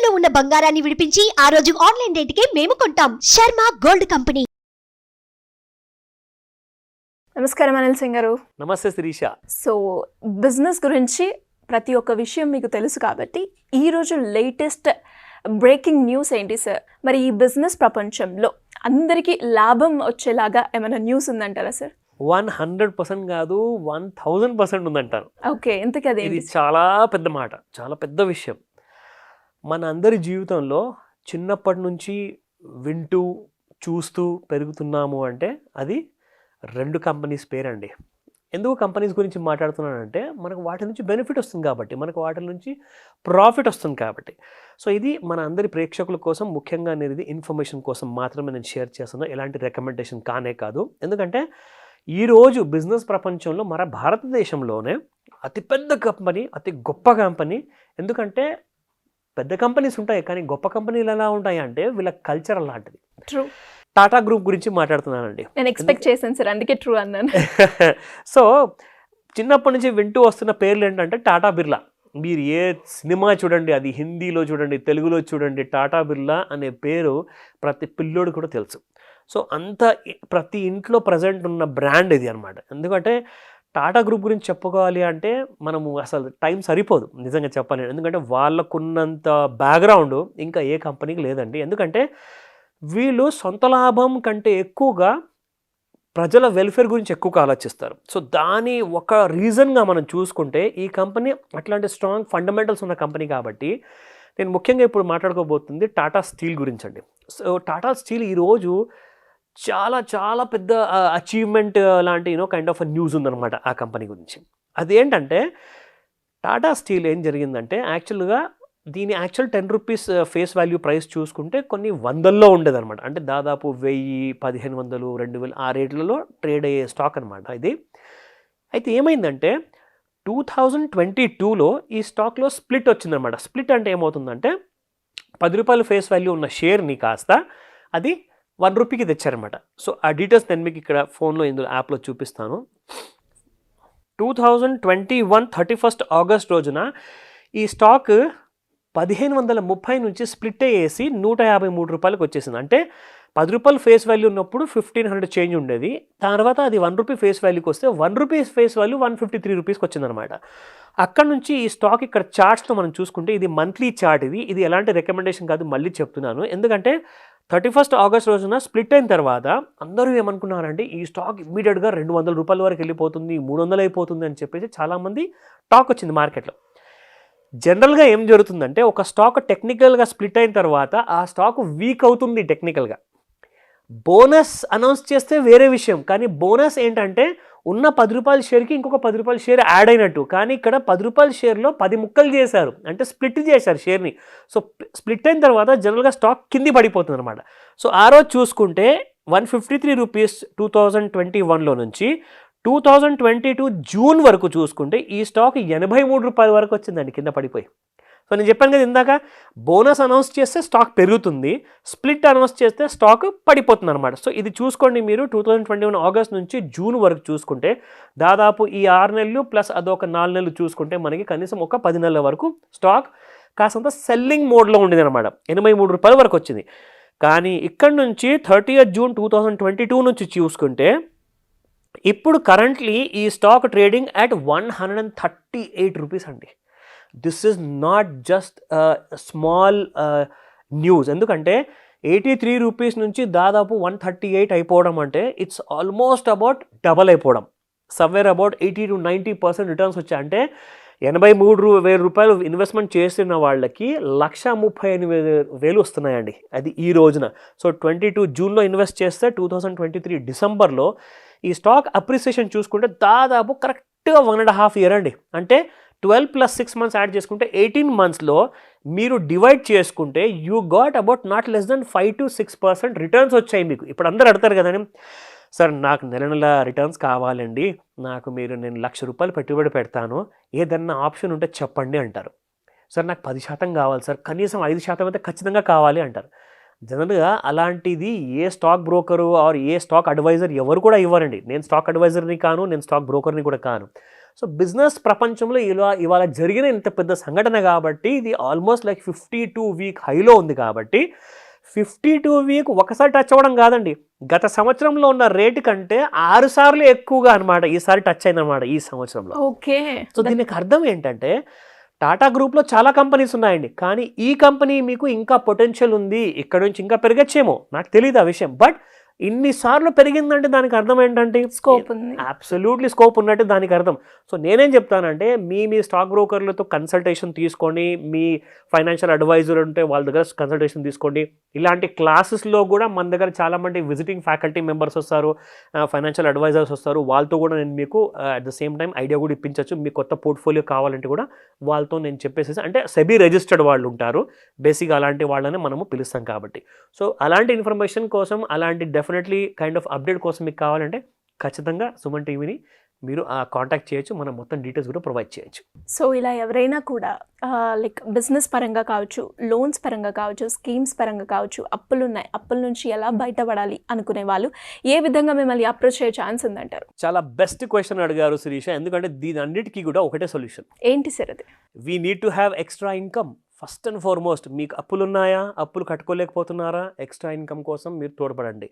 తాకట్టులో ఉన్న బంగారాన్ని విడిపించి ఆ రోజు ఆన్లైన్ రేటుకే మేము కొంటాం. Sharma gold company. నమస్కారం అనిల్ సింగ్ గారు. నమస్తే శిరీష. సో బిజినెస్ గురించి ప్రతి ఒక్క విషయం మీకు తెలుసు కాబట్టి ఈరోజు లేటెస్ట్ బ్రేకింగ్ న్యూస్ ఏంటి సార్? మరి ఈ బిజినెస్ ప్రపంచంలో అందరికీ లాభం వచ్చేలాగా ఏమైనా న్యూస్ ఉందంటారా సార్? 100% కాదు, 1000% ఉందంటారు. ఓకే, ఇంతకీ ఇది అదేంటి? చాలా పెద్ద మాట, చాలా పెద్ద విషయం. మన అందరి జీవితంలో చిన్నప్పటి నుంచి వింటూ చూస్తూ పెరుగుతున్నాము అంటే అది 2 కంపెనీస్ పేరండి. ఎందుకు కంపెనీస్ గురించి మాట్లాడుతున్నానంటే మనకు వాటి నుంచి బెనిఫిట్ వస్తుంది కాబట్టి, మనకు వాటి నుంచి ప్రాఫిట్ వస్తుంది కాబట్టి. సో ఇది మన అందరి ప్రేక్షకుల కోసం, ముఖ్యంగా అనేది ఇన్ఫర్మేషన్ కోసం మాత్రమే నేను షేర్ చేస్తున్నాను, ఎలాంటి రికమెండేషన్ కానే కాదు. ఎందుకంటే ఈరోజు బిజినెస్ ప్రపంచంలో మన భారతదేశంలోనే అతిపెద్ద కంపెనీ, అతి గొప్ప కంపెనీ. ఎందుకంటే పెద్ద కంపెనీస్ ఉంటాయి కానీ గొప్ప కంపెనీలు ఎలా ఉంటాయి అంటే వీళ్ళ కల్చర్ అలాంటిది. ట్రూ. టాటా గ్రూప్ గురించి మాట్లాడుతున్నానండి. నేను ఎక్స్పెక్ట్ చేశాను సార్, అందుకే ట్రూ అన్నాను. సో చిన్నప్పటి నుంచి వింటూ వస్తున్న పేర్లు ఏంటంటే టాటా బిర్లా. మీరు ఏ సినిమా చూడండి, అది హిందీలో చూడండి, తెలుగులో చూడండి, టాటా బిర్లా అనే పేరు ప్రతి పిల్లోడు కూడా తెలుసు. సో అంత ప్రతి ఇంట్లో ప్రజెంట్ ఉన్న బ్రాండ్ ఇది అనమాట. ఎందుకంటే టాటా గ్రూప్ గురించి చెప్పుకోవాలి అంటే మనము అసలు టైం సరిపోదు నిజంగా చెప్పాలి. ఎందుకంటే వాళ్ళకున్నంత బ్యాక్గ్రౌండ్ ఇంకా ఏ కంపెనీకి లేదండి. ఎందుకంటే వీళ్ళు సొంత లాభం కంటే ఎక్కువగా ప్రజల వెల్ఫేర్ గురించి ఎక్కువగా ఆలోచిస్తారు. సో దాని ఒక రీజన్గా మనం చూసుకుంటే ఈ కంపెనీ అట్లాంటి స్ట్రాంగ్ ఫండమెంటల్స్ ఉన్న కంపెనీ కాబట్టి నేను ముఖ్యంగా ఇప్పుడు మాట్లాడుకోబోతుంది టాటా స్టీల్ గురించి అండి. సో టాటా స్టీల్ ఈరోజు చాలా చాలా పెద్ద అచీవ్మెంట్ లాంటి కైండ్ ఆఫ్ న్యూస్ ఉందన్నమాట ఆ కంపెనీ గురించి. అదేంటంటే టాటా స్టీల్ ఏం జరిగిందంటే యాక్చువల్గా దీని actual 10 rupees face value price చూసుకుంటే కొన్ని వందల్లో ఉండేదన్నమాట. అంటే దాదాపు 1000, 1500, 2000 ఆ రేట్లలో ట్రేడ్ అయ్యే స్టాక్ అనమాట ఇది. అయితే ఏమైందంటే 2022లో ఈ స్టాక్లో స్ప్లిట్ వచ్చిందనమాట. స్ప్లిట్ అంటే ఏమవుతుందంటే 10 రూపాయల ఫేస్ వాల్యూ ఉన్న షేర్ని కాస్త అది 1 రూపీకి తెచ్చారనమాట. సో ఆ డీటెయిల్స్ నేను మీకు ఇక్కడ ఫోన్లో ఇందులో యాప్లో చూపిస్తాను. 2021 31 ఆగస్ట్ రోజున ఈ స్టాక్ 1530 నుంచి స్ప్లిట్ అయ్యేసి 153 రూపాయలకు వచ్చేసింది. అంటే 10 రూపాయలు ఫేస్ వాల్యూ ఉన్నప్పుడు 1500 చేంజ్ ఉండేది. తర్వాత అది 1 రూపీ ఫేస్ వాల్యూకి వస్తే 1 రూపీ ఫేస్ వాల్యూ 153 రూపీస్కి వచ్చిందనమాట. అక్కడ నుంచి ఈ స్టాక్ ఇక్కడ చార్ట్స్తో మనం చూసుకుంటే ఇది మంత్లీ చార్ట్. ఇది ఎలాంటి రికమెండేషన్ కాదు, మళ్ళీ చెప్తున్నాను. ఎందుకంటే 31 ఆగస్ట్ రోజున స్ప్లిట్ అయిన తర్వాత అందరూ ఏమనుకున్నారంటే ఈ స్టాక్ ఇమ్మీడియట్గా 200 రూపాయల వరకు వెళ్ళిపోతుంది, 300 అయిపోతుంది అని చెప్పేసి చాలామంది టాక్ వచ్చింది మార్కెట్లో. జనరల్గా ఏం జరుగుతుందంటే ఒక స్టాక్ టెక్నికల్గా స్ప్లిట్ అయిన తర్వాత ఆ స్టాక్ వీక్ అవుతుంది టెక్నికల్గా. బోనస్ అనౌన్స్ చేస్తే వేరే విషయం, కానీ బోనస్ ఏంటంటే ఉన్న 10 రూపాయల షేర్కి ఇంకొక 10 రూపాయల షేర్ యాడ్ అయినట్టు. కానీ ఇక్కడ 10 రూపాయల షేర్లో 10 ముక్కలు చేశారు, అంటే స్ప్లిట్ చేశారు షేర్ని. సో స్ప్లిట్ అయిన తర్వాత జనరల్గా స్టాక్ కింది పడిపోతుంది అనమాట. సో ఆ రోజు చూసుకుంటే 153 రూపీస్ 2021లో నుంచి 2022 జూన్ వరకు చూసుకుంటే ఈ స్టాక్ 83 రూపాయల వరకు వచ్చిందండి కింద పడిపోయి. సో నేను చెప్పాను కదా ఇందాక, బోనస్ అనౌన్స్ చేస్తే స్టాక్ పెరుగుతుంది, స్ప్లిట్ అనౌన్స్ చేస్తే స్టాక్ పడిపోతుంది అనమాట. సో ఇది చూసుకోండి మీరు 2021 ఆగస్ట్ నుంచి జూన్ వరకు చూసుకుంటే దాదాపు ఈ 6 నెలలు ప్లస్ అదొక 4 నెలలు చూసుకుంటే మనకి కనీసం ఒక 10 నెలల వరకు స్టాక్ కాసంత సెల్లింగ్ మోడ్లో ఉండేది అనమాట. 83 రూపాయల వరకు వచ్చింది. కానీ ఇక్కడ నుంచి 30th జూన్ 2022 నుంచి చూసుకుంటే ఇప్పుడు కరెంట్లీ ఈ స్టాక్ ట్రేడింగ్ అట్ 138 రూపీస్ అండి. This is not just small news. ఎందుకంటే 83 రూపీస్ నుంచి దాదాపు 138 అయిపోవడం అంటే ఇట్స్ ఆల్మోస్ట్ అబౌట్ డబల్ అయిపోవడం. సమ్వేర్ అబౌట్ 80 to 90% రిటర్న్స్ వచ్చాయి. అంటే 83,000 రూపాయలు ఇన్వెస్ట్మెంట్ చేసిన వాళ్ళకి 138,000 వస్తున్నాయండి అది ఈ రోజున. సో 22 జూన్లో ఇన్వెస్ట్ చేస్తే 2023 డిసెంబర్లో ఈ స్టాక్ అప్రిసియేషన్ చూసుకుంటే దాదాపు కరెక్ట్గా 1.5 year అండి. అంటే 12 + 6 months యాడ్ చేసుకుంటే 18 monthsలో మీరు డివైడ్ చేసుకుంటే you got about not less than 5 to 6% returns వచ్చాయి మీకు. ఇప్పుడు అందరూ అడతారు కదండి, సార్ నాకు నెల రిటర్న్స్ కావాలండి, నేను 1,00,000 రూపాయలు పెట్టుబడి పెడతాను, ఏదన్నా ఆప్షన్ ఉంటే చెప్పండి అంటారు. సార్ నాకు 10% కావాలి సార్, కనీసం 5% అయితే ఖచ్చితంగా కావాలి అంటారు. జనరల్గా అలాంటిది a stock broker or a stock adviser ఎవరు కూడా ఇవ్వరండి. నేను స్టాక్ అడ్వైజర్ని కాను, నేను స్టాక్ బ్రోకర్ని కూడా కాను. సో బిజినెస్ ప్రపంచంలో ఇవాళ జరిగిన ఇంత పెద్ద సంఘటన కాబట్టి ఇది ఆల్మోస్ట్ లైక్ 52 వీక్ హైలో ఉంది కాబట్టి 52 వీక్ ఒకసారి టచ్ అవ్వడం కాదండి, గత సంవత్సరంలో ఉన్న రేటు కంటే 6 సార్లు ఎక్కువగా అనమాట ఈసారి టచ్ అయిందన్నమాట ఈ సంవత్సరంలో. ఓకే. సో దీనికి అర్థం ఏంటంటే టాటా గ్రూప్లో చాలా కంపెనీస్ ఉన్నాయండి, కానీ ఈ కంపెనీ మీకు ఇంకా పొటెన్షియల్ ఉంది, ఇక్కడ నుంచి ఇంకా పెరగచ్చేమో, నాకు తెలియదు ఆ విషయం. బట్ ఇన్నిసార్లు పెరిగిందంటే దానికి అర్థం ఏంటంటే స్కోప్ ఉంది. అబ్సల్యూట్లీ స్కోప్ ఉన్నట్టు దానికి అర్థం. సో నేనేం చెప్తానంటే మీ స్టాక్ బ్రోకర్లతో కన్సల్టేషన్ తీసుకొని, మీ ఫైనాన్షియల్ అడ్వైజర్ ఉంటే వాళ్ళ దగ్గర కన్సల్టేషన్ తీసుకోండి. ఇలాంటి క్లాసెస్లో కూడా మన దగ్గర చాలామంది విజిటింగ్ ఫ్యాకల్టీ మెంబర్స్ వస్తారు, ఫైనాన్షియల్ అడ్వైజర్స్ వస్తారు, వాళ్ళతో కూడా నేను మీకు at the same time idea కూడా ఇప్పించవచ్చు. మీ కొత్త పోర్ట్ఫోలియో కావాలంటే కూడా వాళ్ళతో నేను చెప్పేసి, అంటే సెబీ రిజిస్టర్డ్ వాళ్ళు ఉంటారు బేసిక్గా, అలాంటి వాళ్ళని మనము పిలుస్తాం కాబట్టి. సో అలాంటి ఇన్ఫర్మేషన్ కోసం, అలాంటి డెఫినెట్లీ కైండ్ ఆఫ్ అప్డేట్ కోసం మీకు కావాలంటే ఖచ్చితంగా సుమన్ టీవీని మీరు కాంటాక్ట్ చేయొచ్చు, మనం మొత్తం డీటెయిల్స్ కూడా ప్రొవైడ్ చేయొచ్చు. సో ఇలా ఎవరైనా కూడా లైక్ బిజినెస్ పరంగా కావచ్చు, లోన్స్ పరంగా కావచ్చు, స్కీమ్స్ పరంగా కావచ్చు, అప్పులు ఉన్నాయి, అప్పుల నుంచి ఎలా బయటపడాలి అనుకునే వాళ్ళు ఏ విధంగా మిమ్మల్ని అప్రోచ్ అయ్యే ఛాన్స్ ఉందంటారు? చాలా బెస్ట్ క్వశ్చన్ అడిగారు శిరీష, ఎందుకంటే దీని అన్నిటికీ కూడా ఒకటే సొల్యూషన్. ఏంటి సార్ అది? We need to have extra income. First and foremost, మీకు అప్పులు ఉన్నాయా, అప్పులు కట్టుకోలేకపోతున్నారా, ఎక్స్ట్రా ఇన్కమ్ కోసం మీరు తోడ్పడండి.